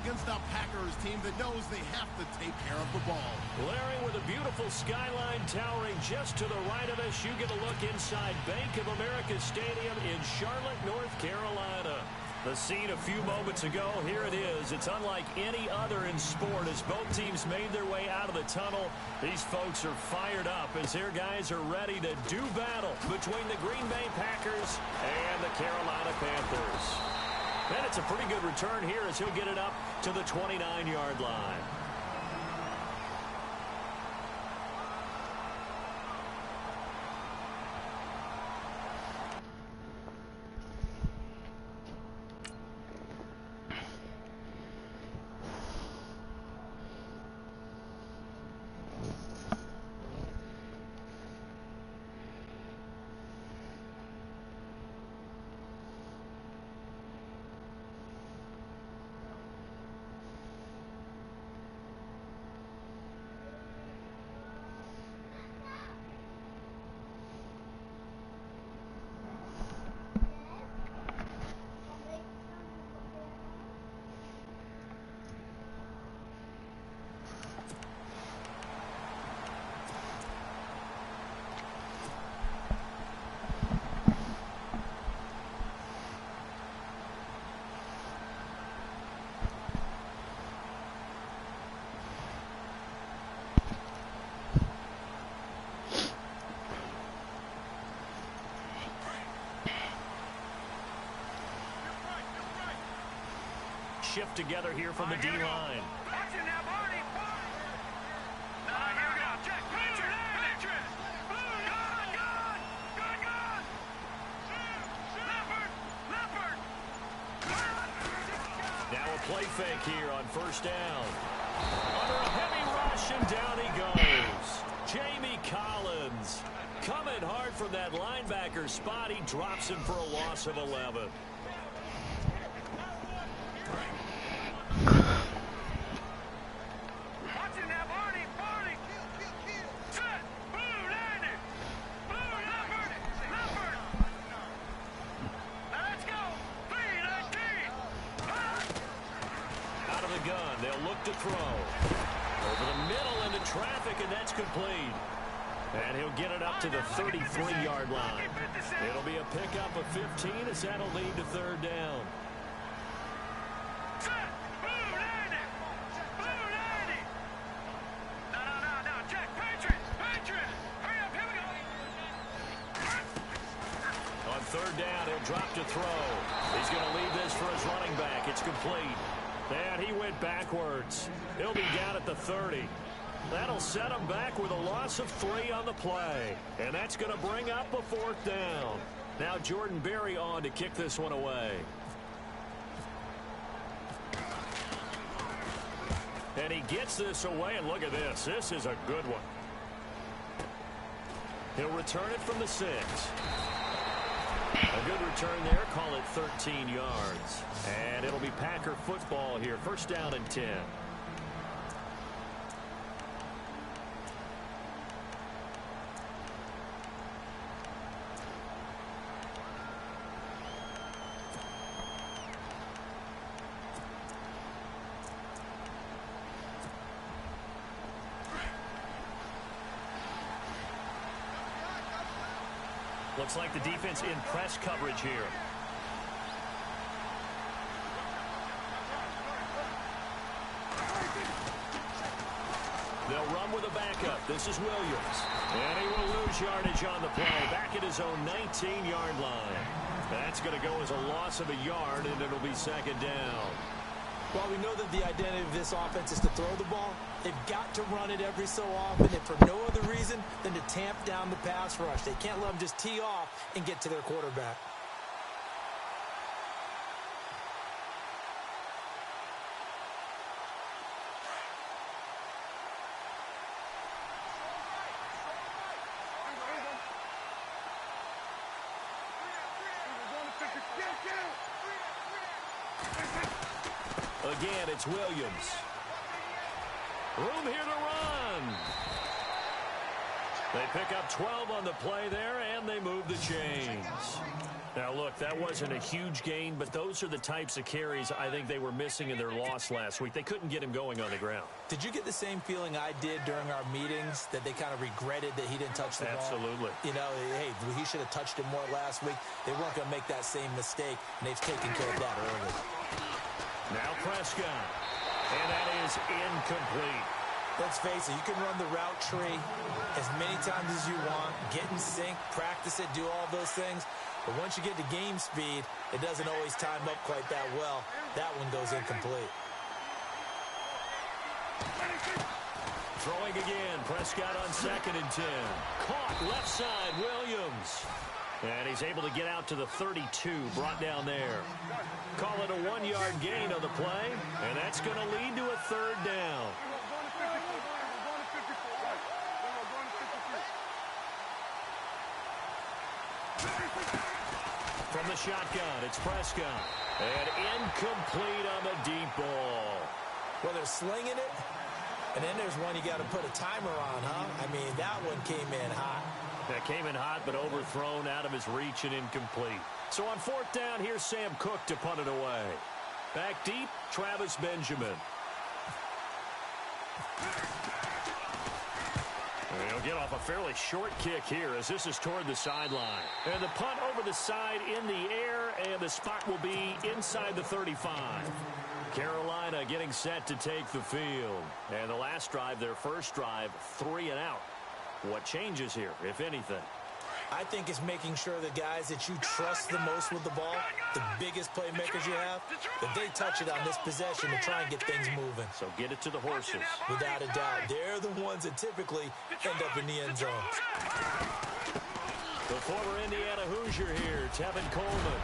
against a Packers team that knows they have to take care of the ball. Blaring with a beautiful skyline towering just to the right of us, you get a look inside Bank of America Stadium in Charlotte, North Carolina. The scene a few moments ago, here it is. It's unlike any other in sport as both teams made their way out of the tunnel. These folks are fired up as their guys are ready to do battle between the Green Bay Packers and the Carolina Panthers. And it's a pretty good return here as he'll get it up to the 29-yard line. Shift together here from the D-line. Now a play fake here on first down. Under a heavy rush, and down he goes. Jamie Collins coming hard from that linebacker spot. He drops him for a loss of 11. To throw over the middle into traffic, and that's complete. And he'll get it up to the 33-yard line. It'll be a pickup of 15 as that'll lead to third down. On third down, he'll drop to throw. He's going to leave this for his running back. It's complete. And he went backwards. He'll be down at the 30. That'll set him back with a loss of 3 on the play. And that's going to bring up a fourth down. Now Jordan Berry on to kick this one away. And he gets this away, and look at this. This is a good one. He'll return it from the 6. A good return there. Call it 13 yards. And it'll be Packer football here. First down and 10. Looks like the defense in press coverage here. They'll run with a backup. This is Williams. And he will lose yardage on the play. Back at his own 19-yard line. That's going to go as a loss of a yard, and it'll be second down. Well, we know that the identity of this offense is to throw the ball. They've got to run it every so often, and for no other reason than to tamp down the pass rush. They can't let them just tee off and get to their quarterback. Again, it's Williams. Room here to run. They pick up 12 on the play there, and they move the chains. Now, look, that wasn't a huge gain, but those are the types of carries I think they were missing in their loss last week. They couldn't get him going on the ground. Did you get the same feeling I did during our meetings, that they kind of regretted that he didn't touch the ball? Absolutely. You know, hey, he should have touched it more last week. They weren't going to make that same mistake, and they've taken care of that early. Now Prescott, and that is incomplete. Let's face it, you can run the route tree as many times as you want, get in sync, practice it, do all those things. But once you get to game speed, it doesn't always time up quite that well. That one goes incomplete. Throwing again, Prescott on 2nd and 10. Caught left side, Williams. And he's able to get out to the 32, brought down there. Call it a 1-yard gain on the play, and that's going to lead to a 3rd down. From the shotgun, it's Prescott. And incomplete on the deep ball. Well, they're slinging it, and then there's one you got to put a timer on, huh? I mean, that one came in hot. That came in hot, but overthrown, out of his reach and incomplete. So on 4th down, here's Sam Cook to punt it away. Back deep, Travis Benjamin. And he'll get off a fairly short kick here as this is toward the sideline. And the punt over the side in the air, and the spot will be inside the 35. Carolina getting set to take the field. And the last drive, their first drive, 3 and out. What changes here, if anything? I think it's making sure the guys that you trust the most with the ball, the biggest playmakers you have, that they touch it on this possession to try and get things moving. So get it to the horses. Without a doubt. They're the ones that typically end up in the end zone. The former Indiana Hoosier here, Tevin Coleman.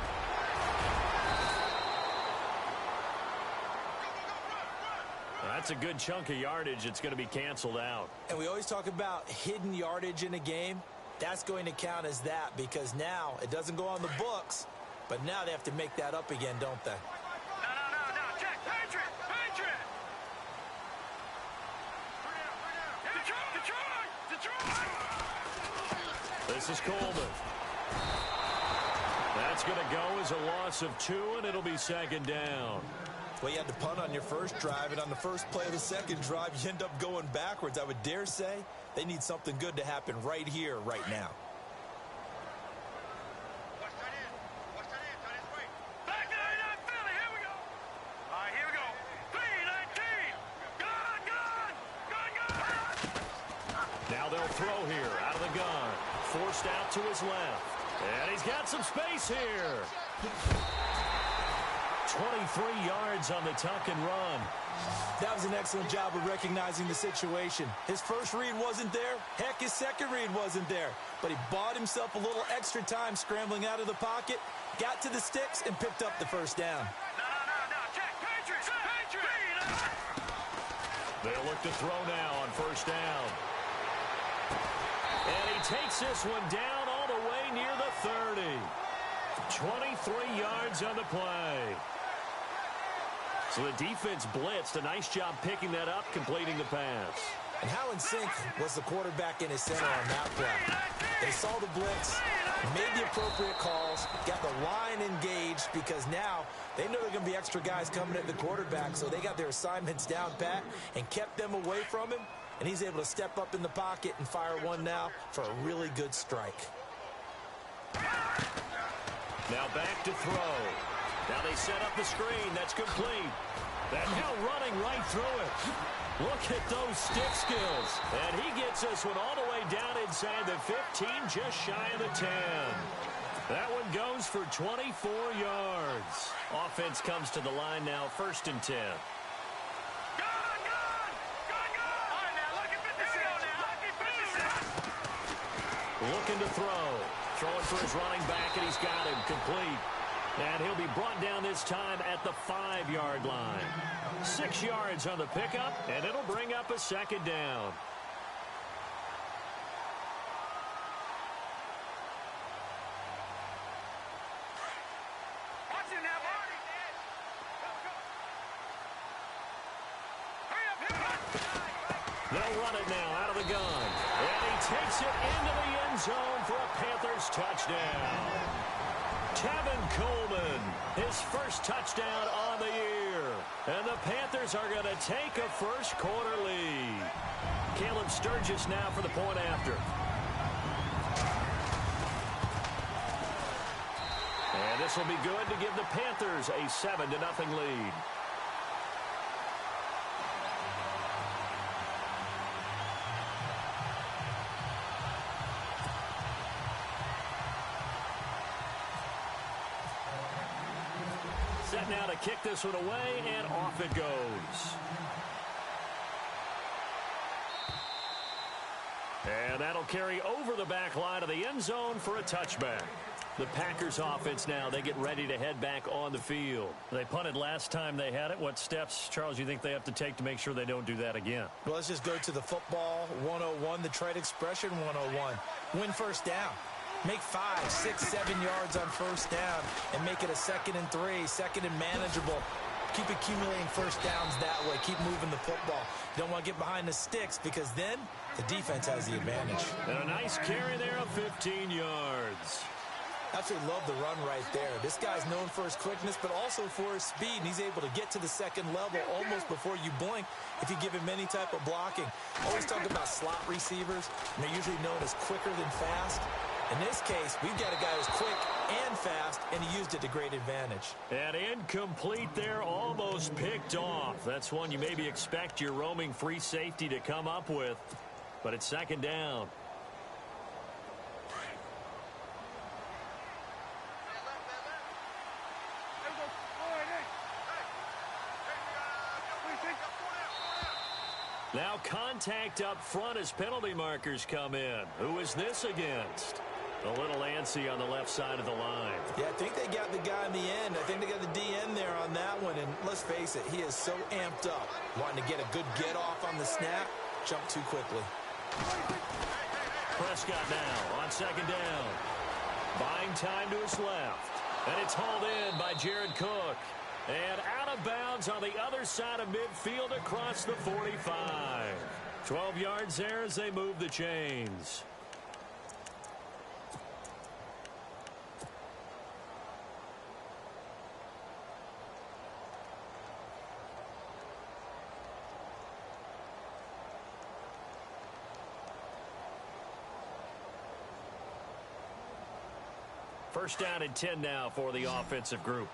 That's a good chunk of yardage. It's going to be canceled out. And we always talk about hidden yardage in a game. That's going to count as that, because now it doesn't go on the books, but now they have to make that up again, don't they? No. Check. Patriot. Detroit. This is Coleman. That's going to go as a loss of 2, and it'll be 2nd down. Well, you had to punt on your first drive, and on the first play of the second drive, you end up going backwards. I would dare say they need something good to happen right here, right now. Back to Philly. Here we go. All right, here we go. 3-19. Gun. Now they'll throw here out of the gun. Forced out to his left. And he's got some space here. 23 yards on the tuck and run. That was an excellent job of recognizing the situation. His first read wasn't there. Heck, his second read wasn't there. But he bought himself a little extra time scrambling out of the pocket, got to the sticks, and picked up the first down. No. Check. Patriot. They'll look to throw now on first down. And he takes this one down all the way near the 30. 23 yards on the play. So the defense blitzed. A nice job picking that up, completing the pass. And how in sync was the quarterback in his center on that play? They saw the blitz, made the appropriate calls, got the line engaged, because now they know there are going to be extra guys coming at the quarterback, so they got their assignments down pat and kept them away from him, and he's able to step up in the pocket and fire one now for a really good strike. Now back to throw. Now they set up the screen. That's complete. And now running right through it. Look at those stick skills. And he gets this one all the way down inside the 15, just shy of the 10. That one goes for 24 yards. Offense comes to the line now, 1st and 10. Looking to throw. Throwing for his running back, and he's got him complete. And he'll be brought down this time at the 5-yard line. 6 yards on the pickup, and it'll bring up a 2nd down. They'll run it now out of the gun. And he takes it into the end zone for a Panthers touchdown. Tevin Coleman, his first touchdown on the year. And the Panthers are going to take a first quarter lead. Caleb Sturgis now for the point after. And this will be good to give the Panthers a 7-0 lead. Set now to kick this one away, and off it goes. And that'll carry over the back line of the end zone for a touchback. The Packers offense now, they get ready to head back on the field. They punted last time they had it. What steps, Charles, you think they have to take to make sure they don't do that again? Well, let's just go to the football 101, the trade expression 101. Win first down. Make 5, 6, 7 yards on first down and make it a 2nd and 3, 2nd and manageable. Keep accumulating first downs that way. Keep moving the football. You don't want to get behind the sticks because then the defense has the advantage. And a nice carry there of 15 yards. Absolutely love the run right there. This guy's known for his quickness, but also for his speed, and he's able to get to the second level almost before you blink if you give him any type of blocking. Always talk about slot receivers, and they're usually known as quicker than fast. In this case, we've got a guy who's quick and fast, and he used it to great advantage. And incomplete there, almost picked off. That's one you maybe expect your roaming free safety to come up with, but it's second down. Now contact up front as penalty markers come in. Who is this against? A little antsy on the left side of the line. Yeah, I think they got the guy in the end. I think they got the DN there on that one. And let's face it, he is so amped up. Wanting to get a good get off on the snap, jump too quickly. Prescott now on second down. Buying time to his left. And it's hauled in by Jared Cook. And out of bounds on the other side of midfield across the 45. 12 yards there as they move the chains. First down and 10 now for the offensive group.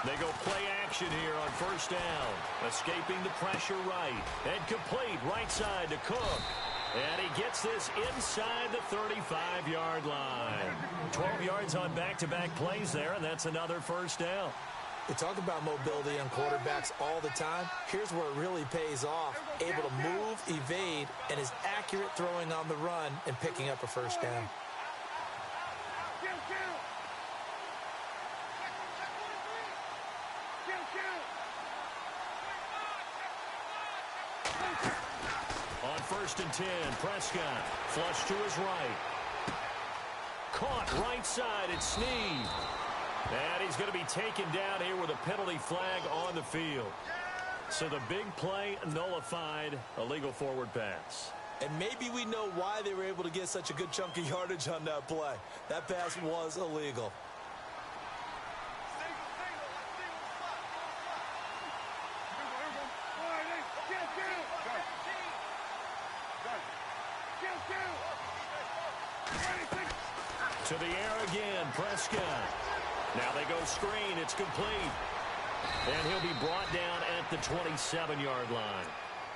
They go play action here on first down. Escaping the pressure right. And complete right side to Cook. And he gets this inside the 35-yard line. 12 yards on back-to-back plays there, and that's another first down. They talk about mobility on quarterbacks all the time. Here's where it really pays off. Able to move, evade, and is accurate throwing on the run and picking up a first down. On first and 10, Prescott flush to his right. Caught right side at Snead. And he's going to be taken down here with a penalty flag on the field. So the big play nullified, a legal forward pass. And maybe we know why they were able to get such a good chunk of yardage on that play. That pass was illegal. To the air again, Prescott. Now they go screen. It's complete. And he'll be brought down at the 27-yard line.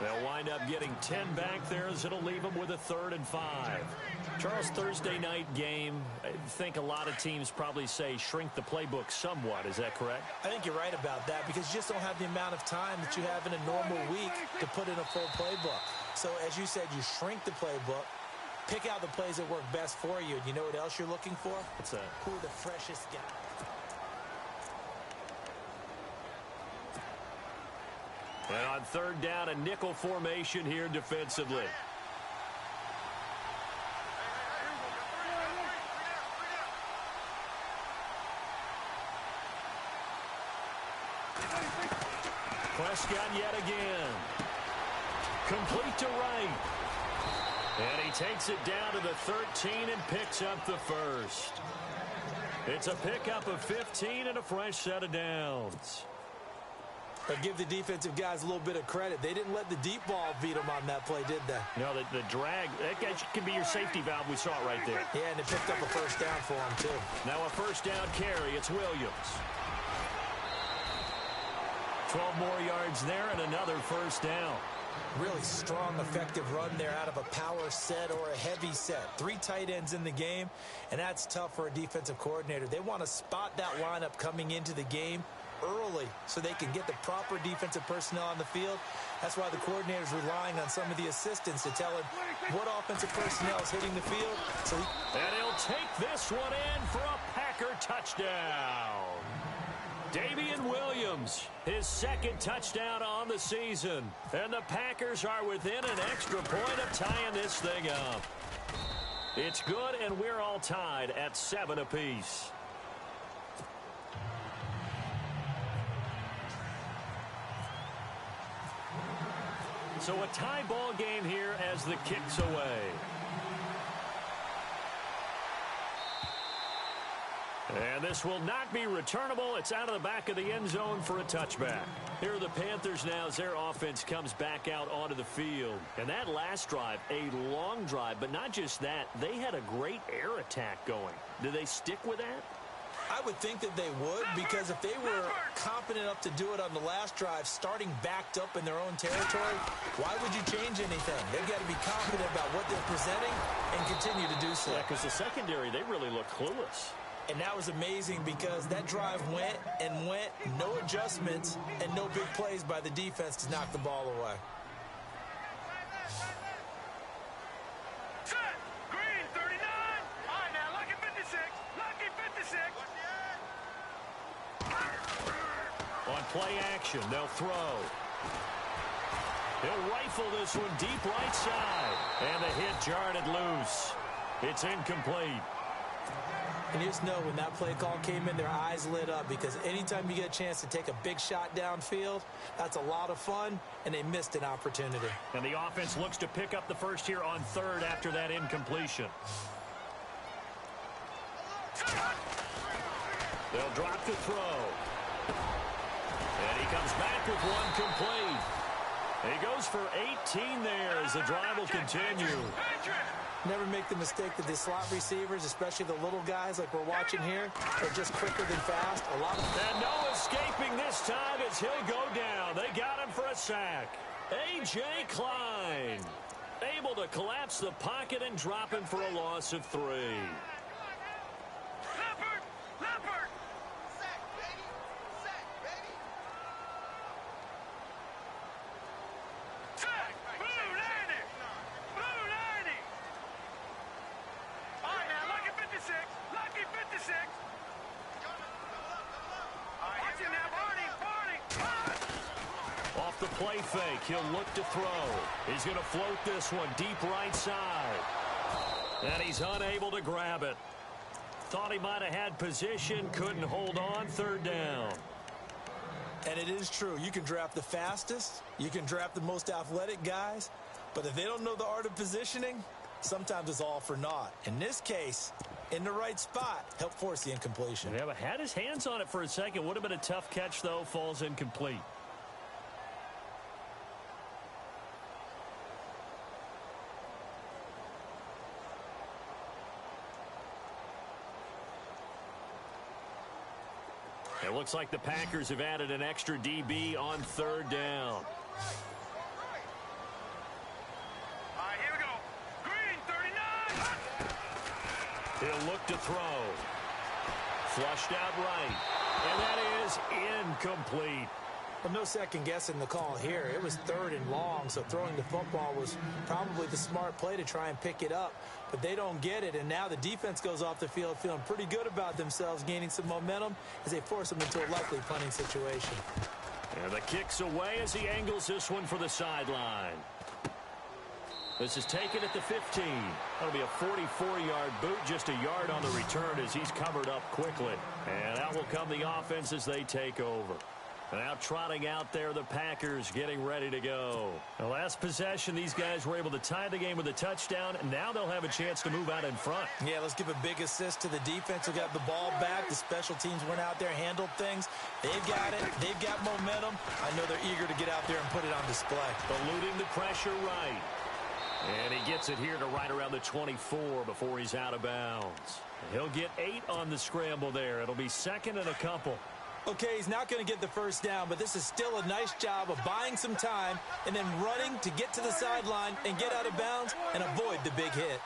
They'll wind up getting 10 back there as it'll leave them with a 3rd and 5. Charles, Thursday night game, I think a lot of teams probably say shrink the playbook somewhat. Is that correct? I think you're right about that because you just don't have the amount of time that you have in a normal week to put in a full playbook. So as you said, you shrink the playbook, pick out the plays that work best for you. And you know what else you're looking for? What's that? Who are the freshest guys? And on 3rd down, a nickel formation here defensively. Prescott yet again. Complete to right. And he takes it down to the 13 and picks up the first. It's a pickup of 15 and a fresh set of downs. But give the defensive guys a little bit of credit. They didn't let the deep ball beat them on that play, did they? No, the drag, that can be your safety valve. We saw it right there. Yeah, and it picked up a first down for them, too. Now a first down carry. It's Williams. 12 more yards there and another first down. Really strong, effective run there out of a power set or a heavy set. 3 tight ends in the game, and that's tough for a defensive coordinator. They want to spot that lineup coming into the game early so they can get the proper defensive personnel on the field. That's why the coordinator's relying on some of the assistants to tell him what offensive personnel is hitting the field. And he'll take this one in for a Packer touchdown. Damian Williams, his second touchdown on the season. And the Packers are within an extra point of tying this thing up. It's good, and we're all tied at 7 apiece. So a tie ball game here as the kick's away. And this will not be returnable. It's out of the back of the end zone for a touchback. Here are the Panthers now as their offense comes back out onto the field. And that last drive, a long drive, but not just that. They had a great air attack going. Do they stick with that? I would think that they would, because if they were confident enough to do it on the last drive, starting backed up in their own territory, why would you change anything? They've got to be confident about what they're presenting and continue to do so. Yeah, because the secondary, they really look clueless. And that was amazing because that drive went and went, no adjustments, and no big plays by the defense to knock the ball away. Set. Green, 39. All right, now, lucky 56. Lucky 56. On play action, they'll throw. He'll rifle this one deep right side. And the hit jarred it loose. It's incomplete. And you just know when that play call came in, their eyes lit up, because anytime you get a chance to take a big shot downfield, that's a lot of fun, and they missed an opportunity. And the offense looks to pick up the first here on third after that incompletion. They'll drop to throw. And he comes back with one complete. He goes for 18 there as the drive will continue. Never make the mistake that the slot receivers, especially the little guys like we're watching here, are just quicker than fast. And no escaping this time as he'll go down. They got him for a sack. A.J. Klein able to collapse the pocket and drop him for a loss of 3. Leopard. Sack, baby. Sack, baby. Sack. Blue 90. Blue 90. All right, now, lucky 56. Lucky 56. All right, watch him now, Barney. Off the play fake, he'll look to throw. He's going to float this one deep right side. And he's unable to grab it. Thought he might have had position, couldn't hold on, third down. And it is true. You can draft the fastest. You can draft the most athletic guys. But if they don't know the art of positioning, sometimes it's all for naught. In this case, in the right spot, help force the incompletion. Yeah, but had his hands on it for a second. Would have been a tough catch, though. Falls incomplete. It looks like the Packers have added an extra DB on third down. All right, here we go. Green 39. He'll look to throw. Flushed out right. And that is incomplete. Well, no second guessing the call here. It was third and long, so throwing the football was probably the smart play to try and pick it up. But they don't get it, and now the defense goes off the field feeling pretty good about themselves, gaining some momentum as they force them into a likely punting situation. And the kick's away as he angles this one for the sideline. This is taken at the 15. That'll be a 44-yard boot, just a yard on the return as he's covered up quickly. And out will come the offense as they take over. Now trotting out there, the Packers getting ready to go. The last possession, these guys were able to tie the game with a touchdown, and now they'll have a chance to move out in front. Yeah, let's give a big assist to the defense who got the ball back. The special teams went out there, handled things. They've got it. They've got momentum. I know they're eager to get out there and put it on display. Eluding the pressure right. And he gets it here to right around the 24 before he's out of bounds. He'll get 8 on the scramble there. It'll be second and a couple. Okay, he's not going to get the first down, but this is still a nice job of buying some time and then running to get to the sideline and get out of bounds and avoid the big hit.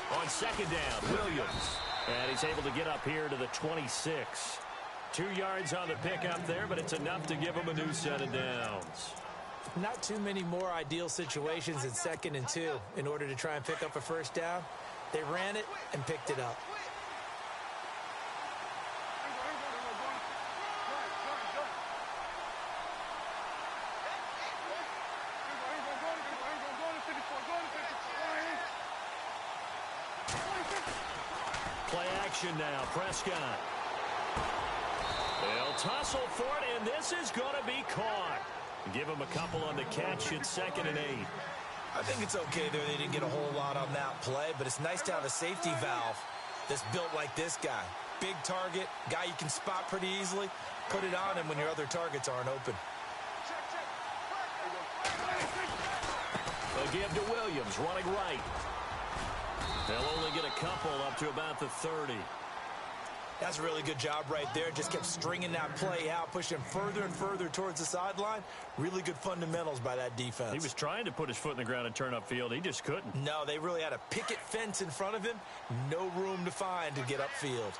On second down, Williams. And he's able to get up here to the 26. 2 yards on the pickup there, but it's enough to give him a new set of downs. Not too many more ideal situations in 2nd and 2 in order to try and pick up a first down. They ran it and picked it up. Play action now, Prescott. They'll tussle for it, and this is going to be caught. Give him a couple on the catch. It's 2nd and 8. I think it's okay there. They didn't get a whole lot on that play, but it's nice to have a safety valve that's built like this guy. Big target, guy you can spot pretty easily. Put it on him when your other targets aren't open. They'll give to Williams, running right. They'll only get a couple up to about the 30. That's a really good job right there. Just kept stringing that play out, pushing further and further towards the sideline. Really good fundamentals by that defense. He was trying to put his foot in the ground and turn upfield. He just couldn't. No, they really had a picket fence in front of him. No room to find to get upfield.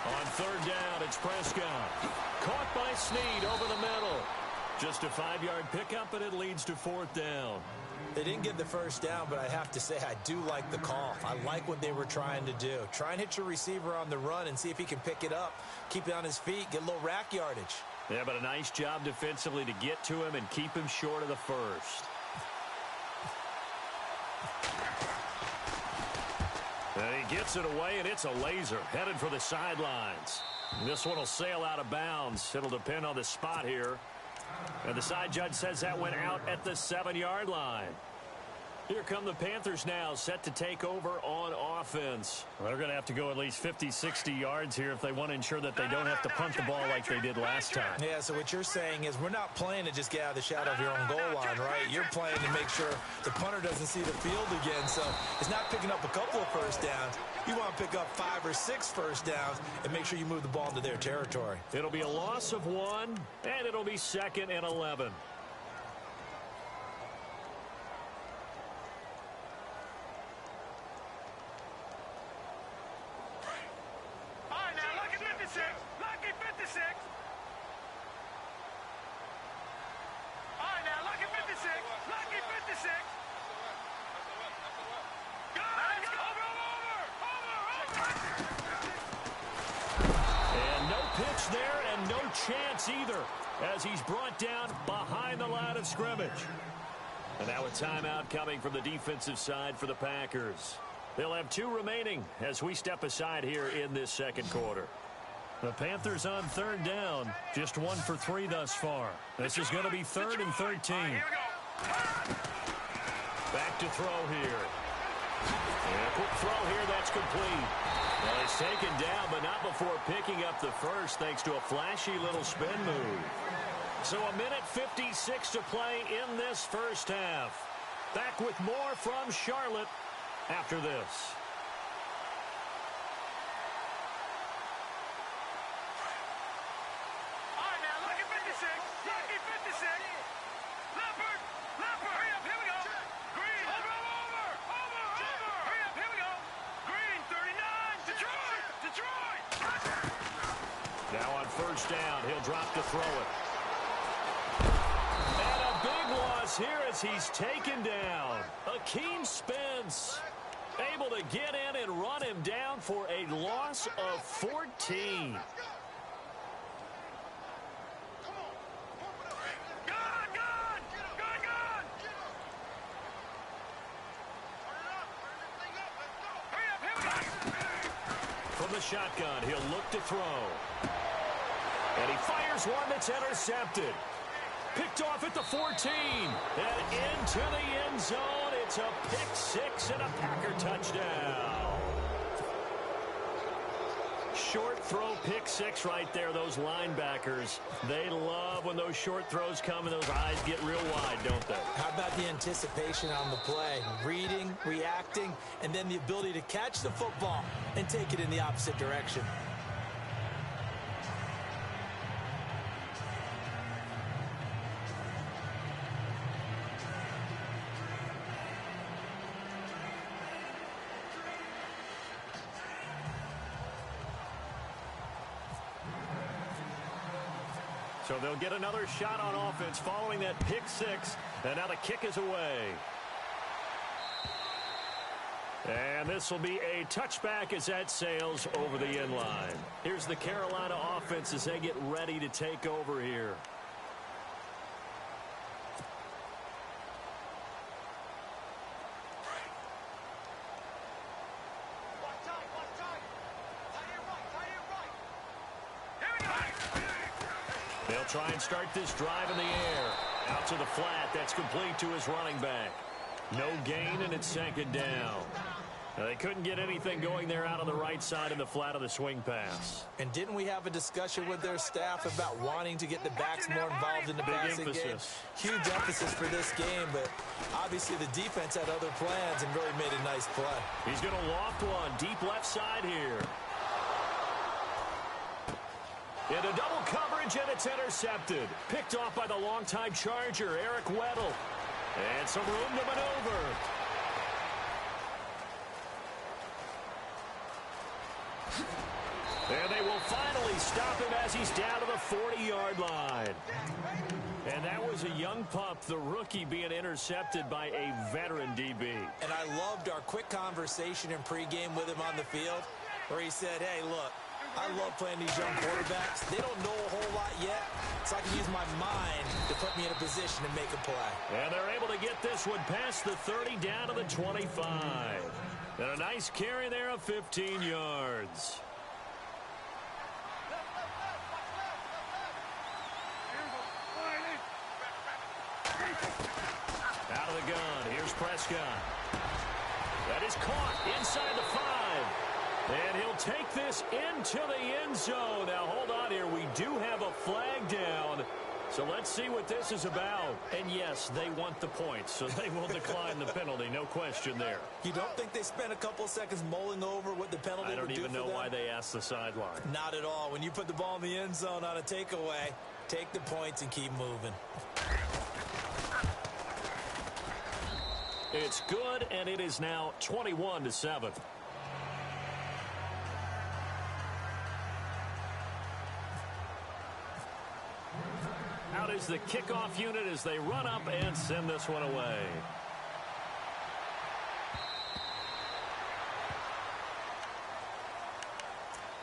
On third down, it's Prescott. Caught by Snead over the middle. Just a 5-yard pickup, and it leads to 4th down. They didn't get the first down, but I have to say I do like the call. I like what they were trying to do. Try and hit your receiver on the run and see if he can pick it up. Keep it on his feet, get a little rack yardage. Yeah, but a nice job defensively to get to him and keep him short of the first. And he gets it away, and it's a laser headed for the sidelines. This one will sail out of bounds. It'll depend on the spot here. And the side judge says that went out at the 7-yard line. Here come the Panthers now, set to take over on offense. They're going to have to go at least 50, 60 yards here if they want to ensure that they don't have to punt the ball like they did last time. Yeah, so what you're saying is we're not playing to just get out of the shadow of your own goal line, right? You're playing to make sure the punter doesn't see the field again. So it's not picking up a couple of first downs. You want to pick up 5 or 6 first downs and make sure you move the ball into their territory. It'll be a loss of 1, and it'll be 2nd and 11. Lucky 56. All right, now, lucky 56. Lucky 56. Guys, over. And no pitch there and no chance either as he's brought down behind the line of scrimmage. And now a timeout coming from the defensive side for the Packers. They'll have 2 remaining as we step aside here in this second quarter. The Panthers on third down, just 1 for 3 thus far. This is going to be 3rd and 13. Back to throw here. And a quick throw here, that's complete. Well, he's taken down, but not before picking up the first thanks to a flashy little spin move. So a minute 56 to play in this first half. Back with more from Charlotte after this. Now on first down, he'll drop to throw it. is here as he's taken down. Akeem Spence able to get in and run him down for a loss of 14. From the shotgun, he'll look to throw. And he fires one that's intercepted. Picked off at the 14. And into the end zone. It's a pick six and a Packer touchdown. Short throw pick six right there. Those linebackers, they love when those short throws come and those eyes get real wide, don't they? How about the anticipation on the play? Reading, reacting, and then the ability to catch the football and take it in the opposite direction. So they'll get another shot on offense following that pick six. And now the kick is away. And this will be a touchback as that sails over the end line. Here's the Carolina offense as they get ready to take over here. They'll try and start this drive in the air. Out to the flat. That's complete to his running back. No gain, and it's second down. Now, they couldn't get anything going there out on the right side in the flat of the swing pass. And didn't we have a discussion with their staff about wanting to get the backs more involved in the passing game? Huge emphasis for this game, but obviously the defense had other plans and really made a nice play. He's going to loft one deep left side here. Into double coverage, and it's intercepted. Picked off by the longtime Charger, Eric Weddle. And some room to maneuver. And they will finally stop him as he's down to the 40-yard line. And that was a young pup, the rookie, being intercepted by a veteran DB. And I loved our quick conversation in pregame with him on the field, where he said, hey, look, I love playing these young quarterbacks. They don't know a whole lot yet, so I can use my mind to put me in a position to make a play. And they're able to get this one past the 30 down to the 25. And a nice carry there of 15 yards. Out of the gun, here's Prescott. That is caught inside the 5. And he'll take this into the end zone. Now, hold on here. We do have a flag down. So let's see what this is about. And, yes, they want the points, so they will decline the penalty. No question there. You don't think they spent a couple seconds mulling over what the penalty would do for them? I don't even know why they asked the sideline. Not at all. When you put the ball in the end zone on a takeaway, take the points and keep moving. It's good, and it is now 21-7. Out is the kickoff unit as they run up and send this one away.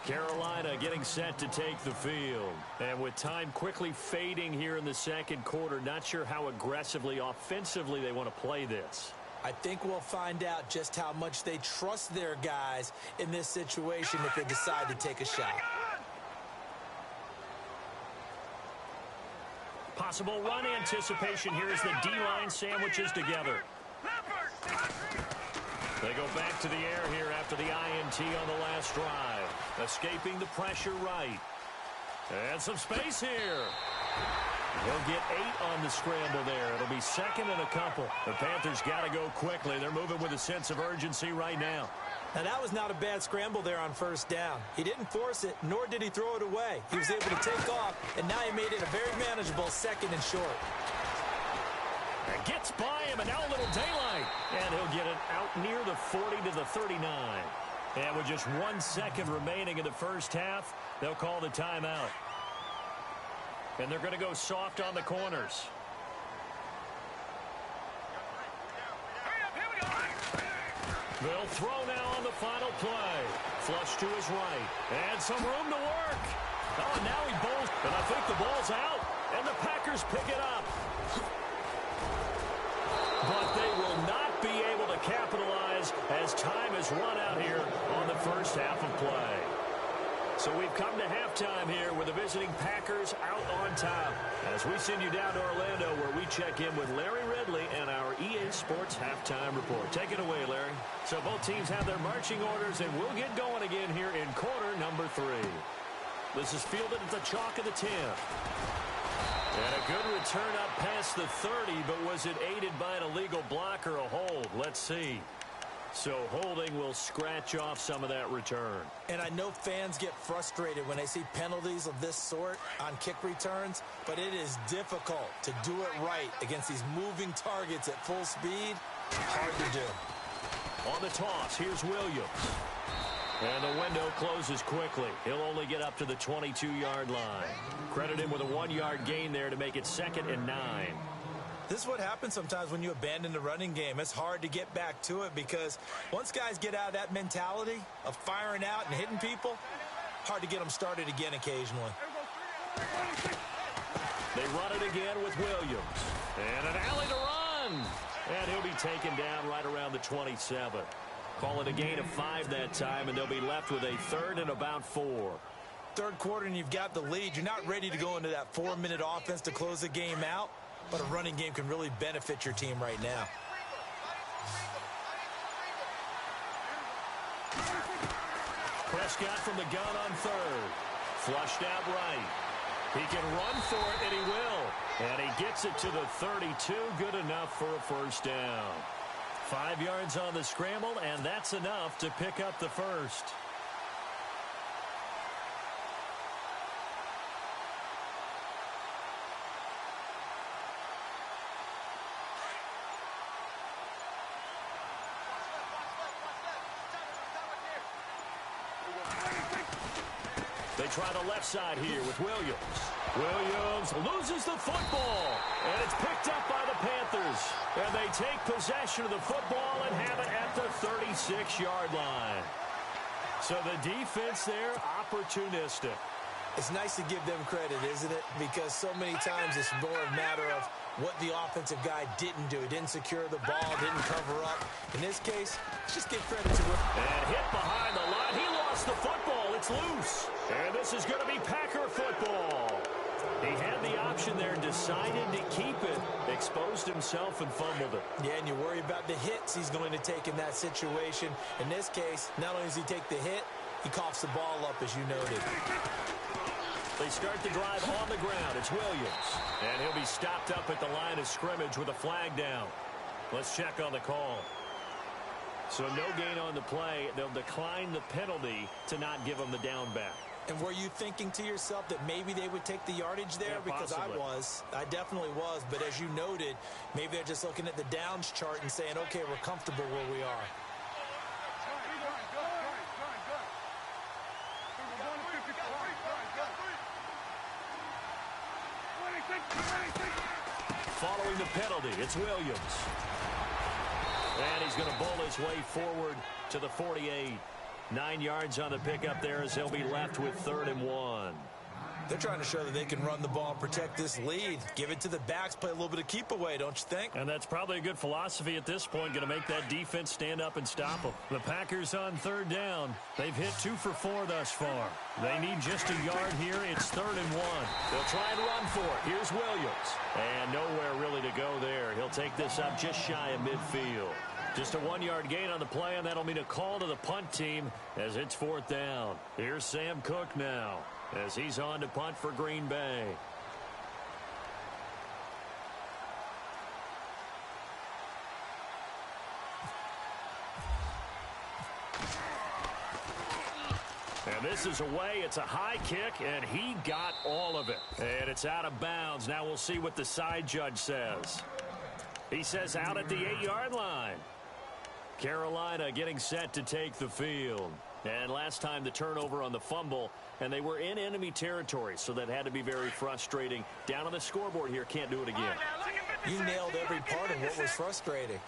Carolina getting set to take the field. And with time quickly fading here in the second quarter, not sure how aggressively, offensively they want to play this. I think we'll find out just how much they trust their guys in this situation if they decide to take a shot. Possible run anticipation here as the D-line sandwiches together. They go back to the air here after the INT on the last drive. Escaping the pressure right. And some space here. He'll get 8 on the scramble there. It'll be second and a couple. The Panthers got to go quickly. They're moving with a sense of urgency right now. Now, that was not a bad scramble there on first down. He didn't force it, nor did he throw it away. He was able to take off, and now he made it a very manageable second and short. And gets by him, and now a little daylight. And he'll get it out near the 40 to the 39. And with just 1 second remaining in the first half, they'll call the timeout. And they're going to go soft on the corners. They'll throw now on the final play. Flush to his right. And some room to work. Oh, now he bowls. And I think the ball's out. And the Packers pick it up. But they will not be able to capitalize as time has run out here on the first half of play. So we've come to halftime here with the visiting Packers out on top. As we send you down to Orlando where we check in with Larry Ridley and our EA Sports Halftime Report. Take it away, Larry. So both teams have their marching orders, and we'll get going again here in quarter number 3. This is fielded at the chalk of the 10. And a good return up past the 30, but was it aided by an illegal block or a hold? Let's see. So holding will scratch off some of that return. And I know fans get frustrated when they see penalties of this sort on kick returns, but it is difficult to do it right against these moving targets at full speed. Hard to do. On the toss, here's Williams. And the window closes quickly. He'll only get up to the 22-yard line. Credit him with a 1-yard gain there to make it 2nd and 9. This is what happens sometimes when you abandon the running game. It's hard to get back to it because once guys get out of that mentality of firing out and hitting people, hard to get them started again occasionally. They run it again with Williams. And an alley to run. And he'll be taken down right around the 27. Call it a gain of 5 that time, and they'll be left with a 3rd and about 4. Third quarter and you've got the lead. You're not ready to go into that 4-minute offense to close the game out. But a running game can really benefit your team right now. Prescott from the gun on 3rd. Flushed out right. He can run for it, and he will. And he gets it to the 32. Good enough for a first down. 5 yards on the scramble, and that's enough to pick up the first. They try the left side here with Williams. Williams loses the football, and it's picked up by the Panthers. And they take possession of the football and have it at the 36-yard line. So the defense there, opportunistic. It's nice to give them credit, isn't it? Because so many times it's more a matter of what the offensive guy didn't do. He didn't secure the ball, didn't cover up. In this case, let's just give credit to him. And hit behind the line. He lost the football. It's loose. And this is going to be Packer football. He had the option there, decided to keep it, exposed himself and fumbled it. Yeah, and you worry about the hits he's going to take in that situation. In this case, not only does he take the hit, he coughs the ball up, as you noted. They start the drive on the ground. It's Williams. And he'll be stopped up at the line of scrimmage with a flag down. Let's check on the call. So no gain on the play. They'll decline the penalty to not give him the down back. And were you thinking to yourself that maybe they would take the yardage there? Yeah, because possibly. I definitely was. But as you noted, maybe they're just looking at the downs chart and saying, okay, we're comfortable where we are. Following the penalty, it's Williams. And he's going to bowl his way forward to the 48. 9 yards on the pickup there as they'll be left with 3rd and 1. They're trying to show that they can run the ball and protect this lead. Give it to the backs, play a little bit of keep away, don't you think? And that's probably a good philosophy at this point, going to make that defense stand up and stop them. The Packers on 3rd down. They've hit 2 for 4 thus far. They need just a yard here. It's 3rd and 1. They'll try and run for it. Here's Williams. And nowhere really to go there. He'll take this up just shy of midfield. Just a 1-yard gain on the play, and that'll mean a call to the punt team as it's 4th down. Here's Sam Cook now as he's on to punt for Green Bay. And this is away. It's a high kick, and he got all of it. And it's out of bounds. Now we'll see what the side judge says. He says out at the 8-yard line. Carolina getting set to take the field. And last time the turnover on the fumble, and they were in enemy territory, so that had to be very frustrating. Down on the scoreboard here, can't do it again. You nailed every part of what was frustrating.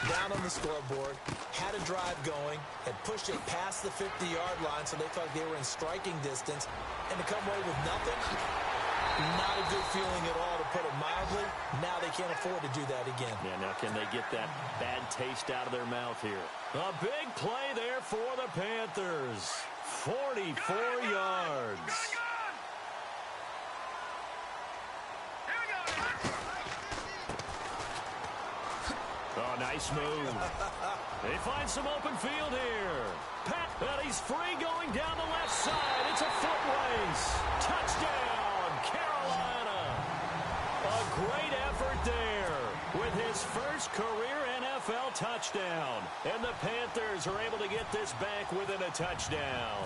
down on the scoreboard, had a drive going, had pushed it past the 50-yard line so they thought they were in striking distance, and to come away with nothing, not a good feeling at all, to put it mildly. Now they can't afford to do that again. Yeah, now can they get that bad taste out of their mouth here? A big play there for the Panthers. 44 yards. Oh, nice move. They find some open field here. Pat, and he's free going down the left side. It's a foot race. Touchdown, Carolina. A great effort there with his first career NFL touchdown. And the Panthers are able to get this back within a touchdown.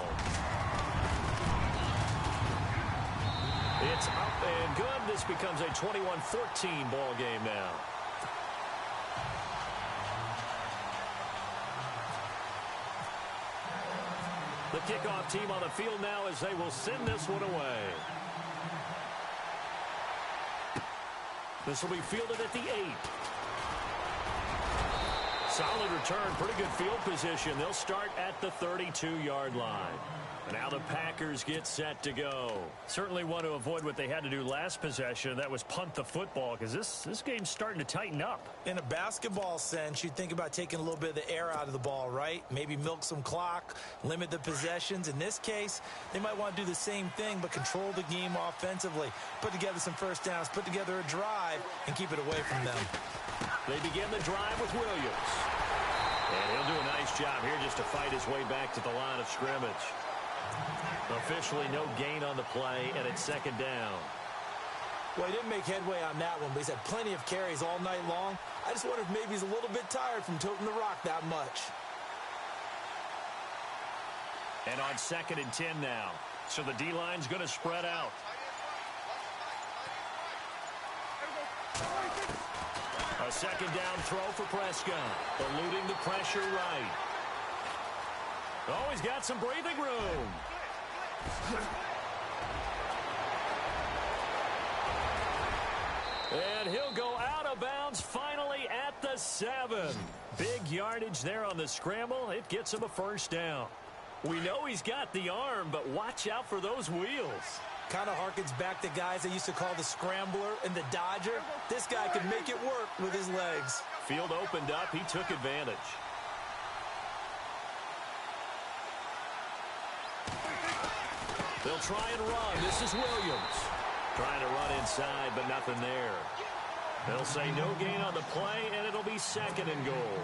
It's up and good. This becomes a 21-14 ball game now. The kickoff team on the field now as they will send this one away. This will be fielded at the 8. Solid return, pretty good field position. They'll start at the 32-yard line. And now the Packers get set to go. Certainly want to avoid what they had to do last possession. That was punt the football, because this game's starting to tighten up. In a basketball sense, you think about taking a little bit of the air out of the ball, right? Maybe milk some clock, limit the possessions. In this case, they might want to do the same thing, but control the game offensively. Put together some first downs, put together a drive, and keep it away from them. They begin the drive with Williams. And he'll do a nice job here just to fight his way back to the line of scrimmage. Officially no gain on the play, and it's second down. Well, he didn't make headway on that one, but he's had plenty of carries all night long. I just wonder if maybe he's a little bit tired from toting the rock that much. And on 2nd and 10 now. So the D-line's going to spread out. A second down throw for Prescott. Eluding the pressure right. Oh, he's got some breathing room. And he'll go out of bounds finally at the 7. Big yardage there on the scramble. It gets him a first down. We know he's got the arm, but watch out for those wheels. Kind of harkens back to guys they used to call the scrambler and the dodger. This guy can make it work with his legs. Field opened up. He took advantage. They'll try and run. This is Williams. Trying to run inside, but nothing there. They'll say no gain on the play, and it'll be 2nd and goal.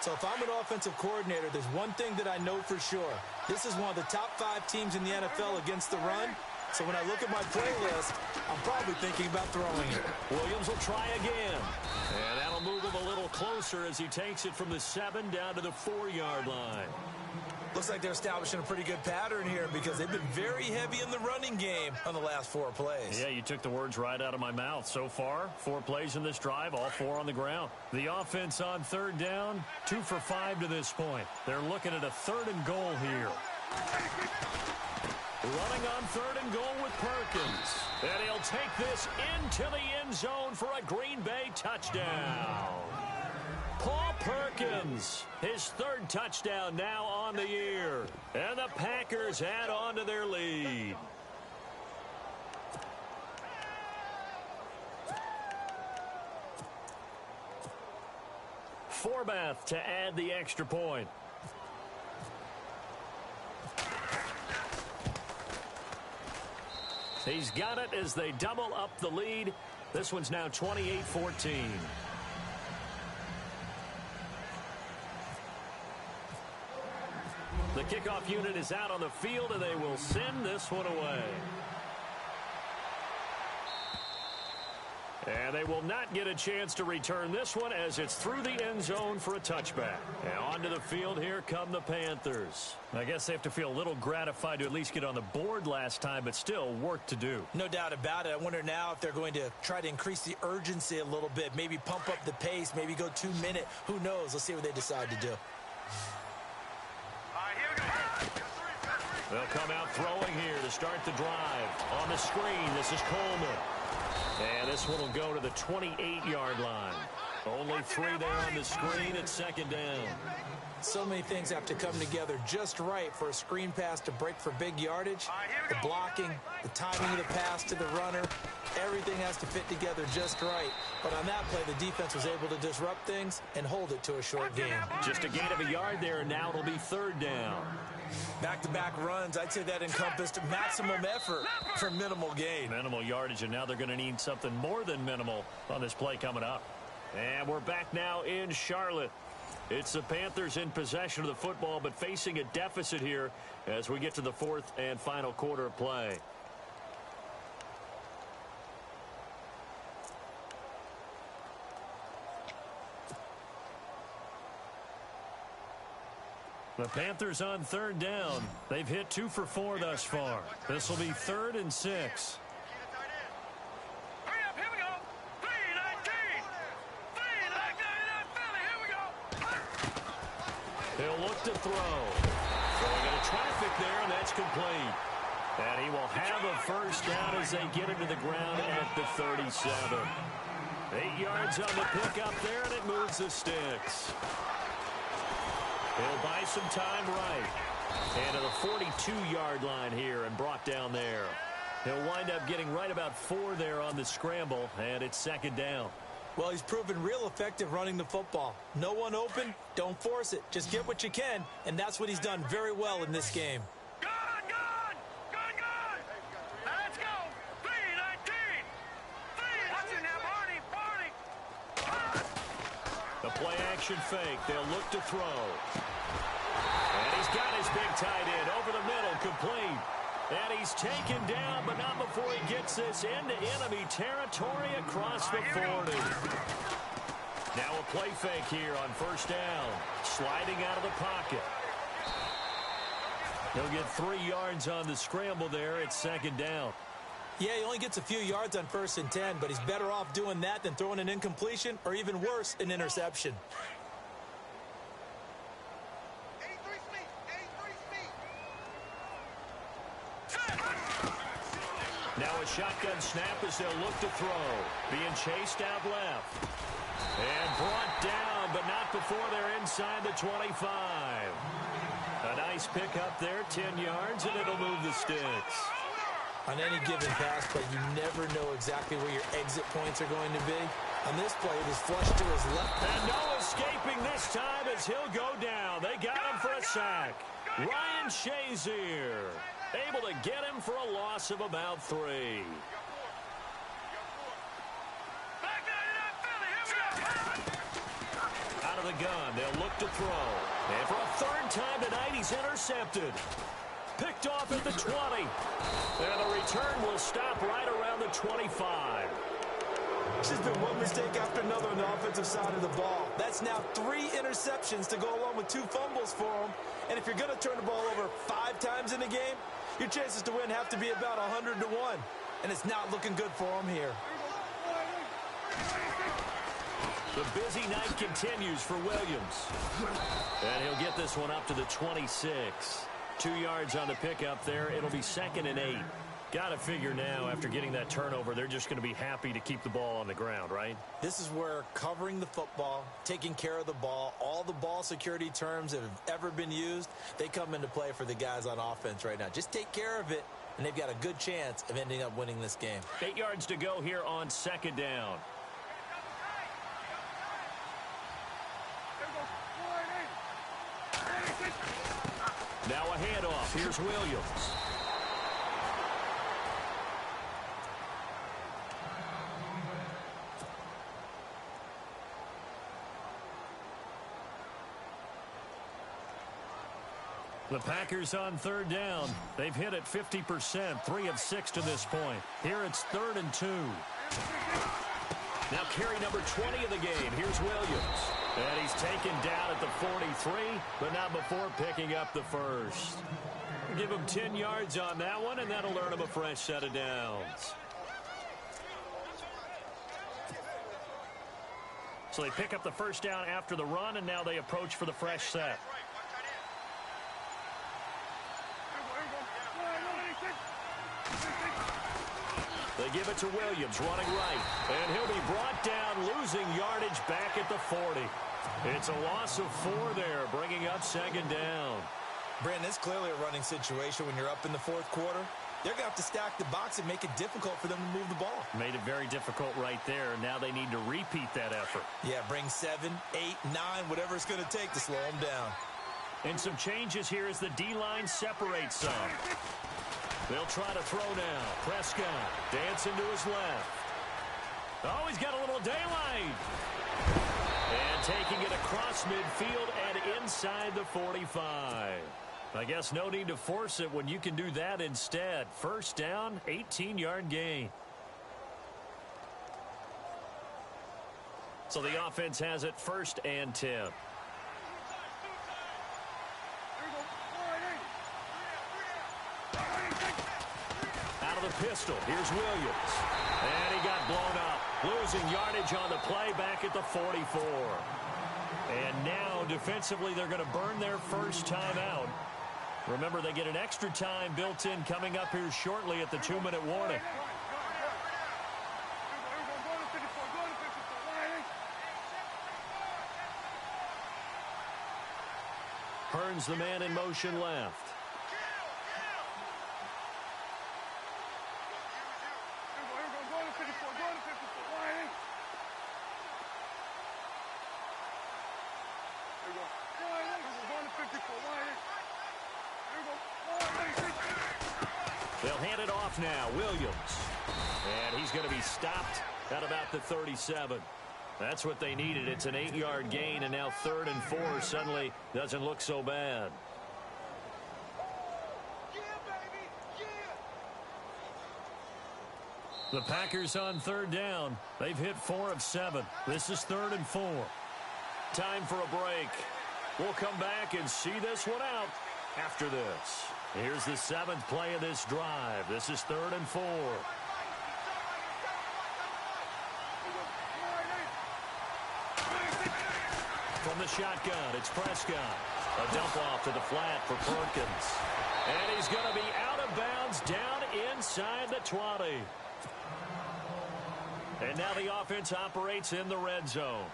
So if I'm an offensive coordinator, there's one thing that I know for sure. This is one of the top 5 teams in the NFL against the run. So when I look at my playlist, I'm probably thinking about throwing it. Williams will try again. And that'll move him a little closer as he takes it from the 7 down to the 4-yard line. Looks like they're establishing a pretty good pattern here because they've been very heavy in the running game on the last 4 plays. Yeah, you took the words right out of my mouth. So far, 4 plays in this drive, all 4 on the ground. The offense on 3rd down, 2 for 5 to this point. They're looking at a 3rd and goal here. Running on 3rd and goal with Perkins. And he'll take this into the end zone for a Green Bay touchdown. Paul Perkins, his 3rd touchdown now on the year. And the Packers add on to their lead. Forbath to add the extra point. He's got it as they double up the lead. This one's now 28-14. The kickoff unit is out on the field, and they will send this one away. And they will not get a chance to return this one as it's through the end zone for a touchback. And onto the field, here come the Panthers. I guess they have to feel a little gratified to at least get on the board last time, but still work to do. No doubt about it. I wonder now if they're going to try to increase the urgency a little bit, maybe pump up the pace, maybe go 2-minute. Who knows? Let's see what they decide to do. They'll come out throwing here to start the drive. On the screen, this is Coleman. And this one will go to the 28-yard line. Only 3 there on the screen at second down. So many things have to come together just right for a screen pass to break for big yardage. The blocking, the timing of the pass to the runner, everything has to fit together just right. But on that play, the defense was able to disrupt things and hold it to a short game. Just a gain of a yard there, and now it'll be third down. Back-to-back runs, I'd say that encompassed maximum effort for minimal gain. Minimal yardage, and now they're going to need something more than minimal on this play coming up. And we're back now in Charlotte. It's the Panthers in possession of the football, but facing a deficit here as we get to the fourth and final quarter of play. The Panthers on third down. They've hit 2 for 4 thus far. This will be 3rd and 6. He'll look to throw. Throwing into traffic there, and that's complete. And he will have a first down as they get into the ground at the 37. 8 yards on the pickup there, and it moves the sticks. He'll buy some time right. And to the 42-yard line here and brought down there. He'll wind up getting right about 4 there on the scramble, and it's second down. Well, he's proven real effective running the football. No one open, don't force it. Just get what you can, and that's what he's done very well in this game. Good! Let's go! 3-19! Watch it now, Barney! The play-action fake. They'll look to throw. And he's got his big tight end over the middle, complete. And he's taken down, but not before he gets this into enemy territory across the 40. Now a play fake here on first down. Sliding out of the pocket. He'll get 3 yards on the scramble there at second down. Yeah, he only gets a few yards on 1st and 10, but he's better off doing that than throwing an incompletion or even worse, an interception. Now a shotgun snap as they'll look to throw. Being chased out left. And brought down, but not before they're inside the 25. A nice pickup there, 10 yards, and it'll move the sticks. On any given pass play, you never know exactly where your exit points are going to be. On this play, it is flushed to his left. And no escaping this time as he'll go down. They got him for a sack. Ryan Shazier able to get him for a loss of about 3. Out of the gun, they'll look to throw. And for a 3rd time tonight, he's intercepted. Picked off at the 20. And the return will stop right around the 25. It's just been one mistake after another on the offensive side of the ball. That's now 3 interceptions to go along with 2 fumbles for him. And if you're going to turn the ball over 5 times in a game, your chances to win have to be about 100 to 1. And it's not looking good for him here. The busy night continues for Williams. And he'll get this one up to the 26. 2 yards on the pickup there. It'll be 2nd and 8. Got to figure now, after getting that turnover, they're just going to be happy to keep the ball on the ground, right? This is where covering the football, taking care of the ball, all the ball security terms that have ever been used, they come into play for the guys on offense right now. Just take care of it, and they've got a good chance of ending up winning this game. 8 yards to go here on 2nd down. Now a handoff. Here's Williams. The Packers on 3rd down. They've hit it 50%, 3 of 6 to this point. Here it's 3rd and 2. Now carry number 20 of the game. Here's Williams. And he's taken down at the 43, but not before picking up the first. Give him 10 yards on that one, and that'll earn him a fresh set of downs. So they pick up the first down after the run, and now they approach for the fresh set. They give it to Williams, running right. And he'll be brought down, losing yardage back at the 40. It's a loss of 4 there, bringing up second down. Brandon, it's clearly a running situation when you're up in the fourth quarter. They're going to have to stack the box and make it difficult for them to move the ball. Made it very difficult right there. Now they need to repeat that effort. Yeah, bring 7, 8, 9, whatever it's going to take to slow them down. And some changes here as the D-line separates some. They'll try to throw now. Prescott dancing to his left. Oh, he's got a little daylight. And taking it across midfield and inside the 45. I guess no need to force it when you can do that instead. First down, 18-yard gain. So the offense has it first and 10. Out of the pistol, here's Williams. And he got blown up. Losing yardage on the play back at the 44. And now, defensively, they're going to burn their first timeout. Remember, they get an extra time built in coming up here shortly at the 2-minute warning. Hearns the man in motion left. They'll hand it off now. Williams. And he's going to be stopped at about the 37. That's what they needed. It's an 8-yard gain, and now 3rd and 4 suddenly doesn't look so bad. The Packers on 3rd down. They've hit 4 of 7. This is 3rd and 4. Time for a break. We'll come back and see this one out after this. Here's the 7th play of this drive. This is 3rd and 4. From the shotgun, it's Prescott. A dump off to the flat for Perkins. And he's going to be out of bounds down inside the 20. And now the offense operates in the red zone.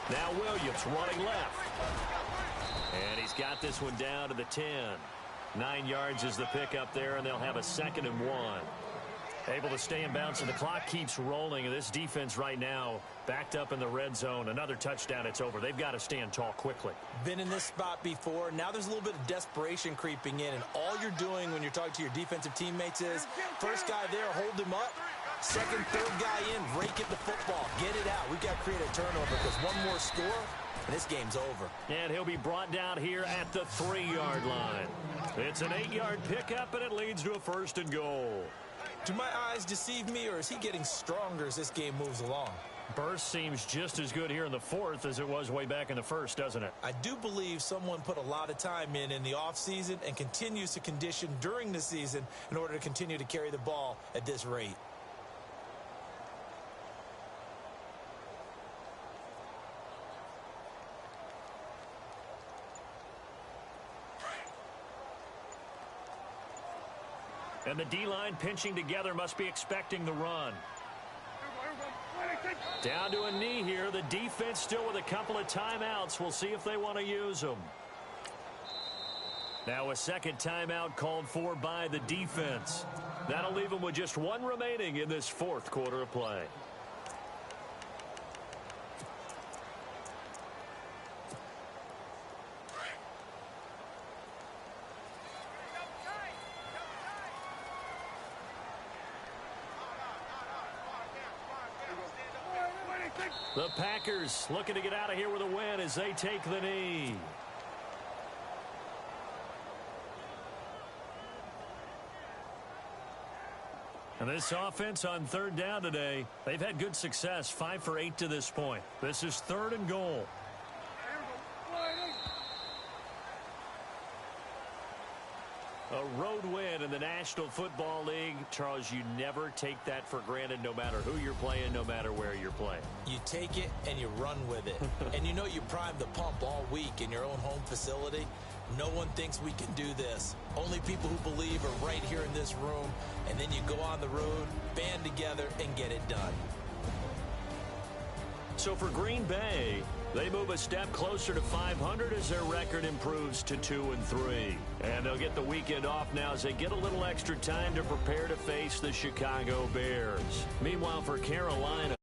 Now Williams running left. And he's got this one down to the 10. 9 yards is the pickup there, and they'll have a 2nd and 1. Able to stay in bounds, and the clock keeps rolling. And this defense right now backed up in the red zone. Another touchdown, it's over. They've got to stand tall quickly. Been in this spot before. Now there's a little bit of desperation creeping in, and all you're doing when you're talking to your defensive teammates is first guy there, hold him up. Second, third guy in, rake at the football. Get it out. We've got to create a turnover because one more score, and this game's over. And he'll be brought down here at the 3-yard line. It's an 8-yard pickup, and it leads to a 1st and goal. Do my eyes deceive me, or is he getting stronger as this game moves along? Burst seems just as good here in the 4th as it was way back in the 1st, doesn't it? I do believe someone put a lot of time in the offseason and continues to condition during the season in order to continue to carry the ball at this rate. And the D-line pinching together must be expecting the run. Down to a knee here. The defense still with a couple of timeouts. We'll see if they want to use them. Now a 2nd timeout called for by the defense. That'll leave them with just 1 remaining in this 4th quarter of play. The Packers looking to get out of here with a win as they take the knee. And this offense on 3rd down today, they've had good success, 5 for 8 to this point. This is 3rd and goal. A road win in the National Football League. Charles, you never take that for granted no matter who you're playing, no matter where you're playing. You take it and you run with it. And you know you prime the pump all week in your own home facility. No one thinks we can do this. Only people who believe are right here in this room, and then you go on the road, band together, and get it done. So for Green Bay, they move a step closer to 500 as their record improves to 2-3. And they'll get the weekend off now as they get a little extra time to prepare to face the Chicago Bears. Meanwhile, for Carolina,